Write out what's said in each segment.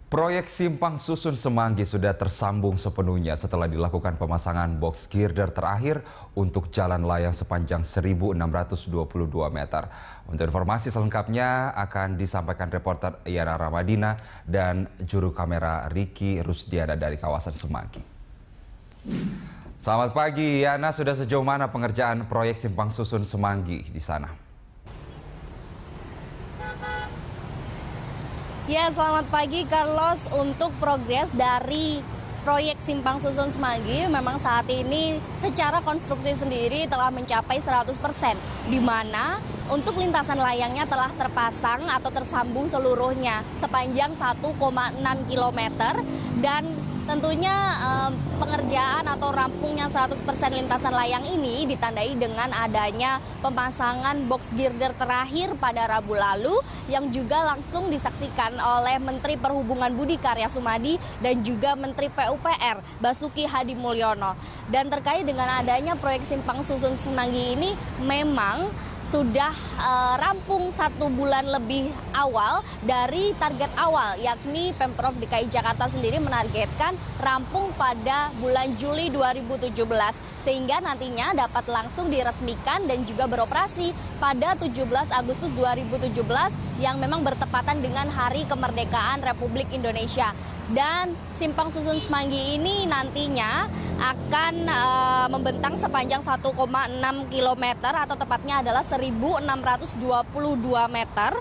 Proyek Simpang Susun Semanggi sudah tersambung sepenuhnya setelah dilakukan pemasangan box girder terakhir untuk jalan layang sepanjang 1.622 meter. Untuk informasi selengkapnya akan disampaikan reporter Yana Ramadina dan juru kamera Riki Rusdiana dari kawasan Semanggi. Selamat pagi, Yana. Sudah sejauh mana pengerjaan proyek Simpang Susun Semanggi di sana? Ya, selamat pagi Carlos. Untuk progres dari proyek Simpang Susun Semanggi memang saat ini secara konstruksi sendiri telah mencapai 100%, di mana untuk lintasan layangnya telah terpasang atau tersambung seluruhnya sepanjang 1,6 km dan tentunya pengerjaan atau rampungnya 100% lintasan layang ini ditandai dengan adanya pemasangan box girder terakhir pada Rabu lalu yang juga langsung disaksikan oleh Menteri Perhubungan Budi Karya Sumadi dan juga Menteri PUPR Basuki Hadi Mulyono. Dan terkait dengan adanya proyek Simpang Susun Semanggi ini memang sudah rampung 1 bulan lebih awal dari target awal, yakni Pemprov DKI Jakarta sendiri menargetkan rampung pada bulan Juli 2017 sehingga nantinya dapat langsung diresmikan dan juga beroperasi pada 17 Agustus 2017 yang memang bertepatan dengan Hari Kemerdekaan Republik Indonesia. Dan Simpang Susun Semanggi ini nantinya akan membentang sepanjang 1,6 km atau tepatnya adalah 1.622 meter.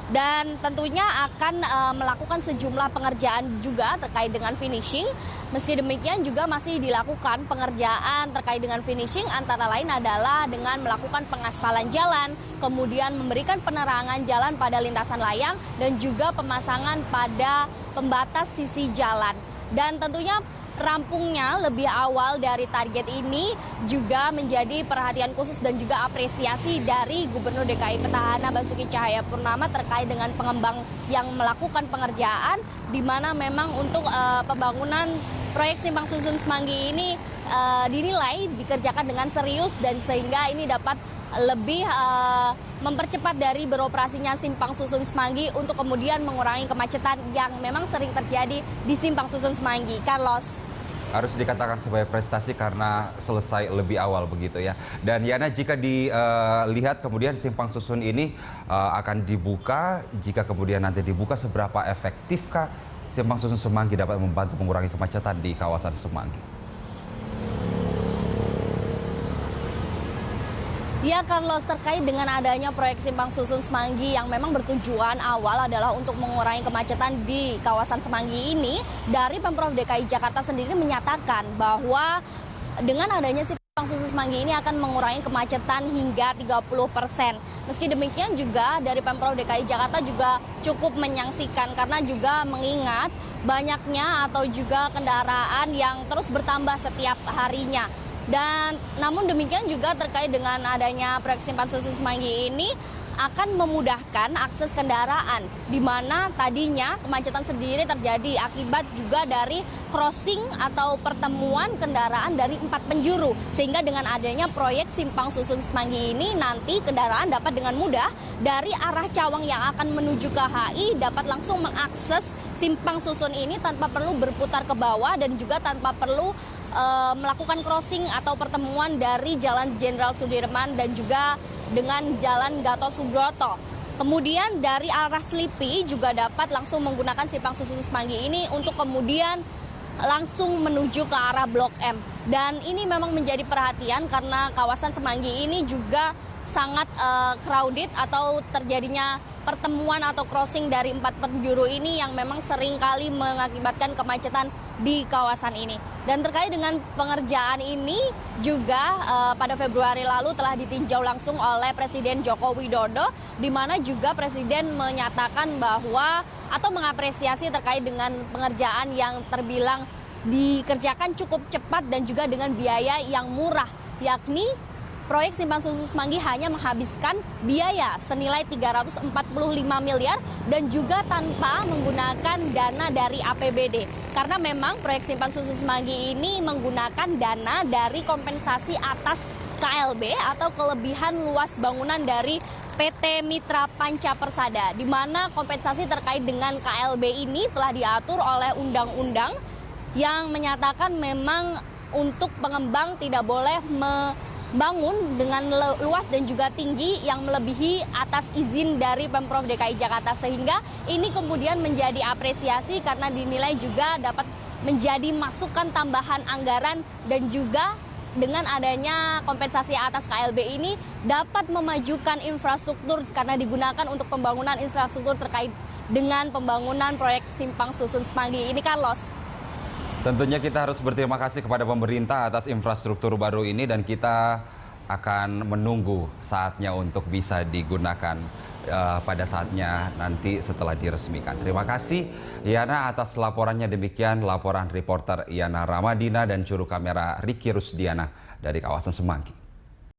Dan tentunya akan melakukan sejumlah pengerjaan juga terkait dengan finishing. Meski demikian juga masih dilakukan pengerjaan terkait dengan finishing, antara lain adalah dengan melakukan pengaspalan jalan, kemudian memberikan penerangan jalan pada lintasan layang dan juga pemasangan pada pembatas sisi jalan. Dan tentunya rampungnya lebih awal dari target ini juga menjadi perhatian khusus dan juga apresiasi dari Gubernur DKI Petahana Basuki Cahayapurnama terkait dengan pengembang yang melakukan pengerjaan, di mana memang untuk pembangunan proyek Simpang Susun Semanggi ini dinilai dikerjakan dengan serius dan sehingga ini dapat lebih mempercepat dari beroperasinya Simpang Susun Semanggi untuk kemudian mengurangi kemacetan yang memang sering terjadi di Simpang Susun Semanggi. Carlos. Harus dikatakan sebagai prestasi karena selesai lebih awal begitu ya. Dan Yana, jika dilihat kemudian Simpang Susun ini akan dibuka, jika kemudian nanti dibuka, seberapa efektifkah Simpang Susun Semanggi dapat membantu mengurangi kemacetan di kawasan Semanggi? Ya Carlos, terkait dengan adanya proyek Simpang Susun Semanggi yang memang bertujuan awal adalah untuk mengurangi kemacetan di kawasan Semanggi ini, dari Pemprov DKI Jakarta sendiri menyatakan bahwa dengan adanya Simpang Susun Semanggi ini akan mengurangi kemacetan hingga 30%. Meski demikian juga dari Pemprov DKI Jakarta juga cukup menyaksikan karena juga mengingat banyaknya atau juga kendaraan yang terus bertambah setiap harinya. Dan namun demikian juga terkait dengan adanya proyek Simpang Susun Semanggi ini akan memudahkan akses kendaraan, di mana tadinya kemacetan sendiri terjadi akibat juga dari crossing atau pertemuan kendaraan dari 4 penjuru. Sehingga dengan adanya proyek Simpang Susun Semanggi ini nanti kendaraan dapat dengan mudah dari arah Cawang yang akan menuju ke HI dapat langsung mengakses Simpang Susun ini tanpa perlu berputar ke bawah dan juga tanpa perlu melakukan crossing atau pertemuan dari Jalan Jenderal Sudirman dan juga dengan Jalan Gatot Subroto. Kemudian dari arah Slipi juga dapat langsung menggunakan Simpang Susun Semanggi ini untuk kemudian langsung menuju ke arah Blok M. Dan ini memang menjadi perhatian karena kawasan Semanggi ini juga sangat crowded atau terjadinya pertemuan atau crossing dari 4 penjuru ini yang memang seringkali mengakibatkan kemacetan di kawasan ini. Dan terkait dengan pengerjaan ini juga pada Februari lalu telah ditinjau langsung oleh Presiden Joko Widodo, di mana juga Presiden menyatakan bahwa atau mengapresiasi terkait dengan pengerjaan yang terbilang dikerjakan cukup cepat dan juga dengan biaya yang murah, yakni proyek Simpang Susun Semanggi hanya menghabiskan biaya senilai 345 miliar dan juga tanpa menggunakan dana dari APBD. Karena memang proyek Simpang Susun Semanggi ini menggunakan dana dari kompensasi atas KLB atau kelebihan luas bangunan dari PT Mitra Panca Persada, di mana kompensasi terkait dengan KLB ini telah diatur oleh undang-undang yang menyatakan memang untuk pengembang tidak boleh membangun dengan luas dan juga tinggi yang melebihi atas izin dari Pemprov DKI Jakarta, sehingga ini kemudian menjadi apresiasi karena dinilai juga dapat menjadi masukan tambahan anggaran dan juga dengan adanya kompensasi atas KLB ini dapat memajukan infrastruktur karena digunakan untuk pembangunan infrastruktur terkait dengan pembangunan proyek Simpang Susun Semanggi ini, Carlos. Tentunya kita harus berterima kasih kepada pemerintah atas infrastruktur baru ini dan kita akan menunggu saatnya untuk bisa digunakan pada saatnya nanti setelah diresmikan. Terima kasih Yana atas laporannya. Demikian laporan reporter Yana Ramadina dan juru kamera Ricky Rusdiana dari kawasan Semanggi.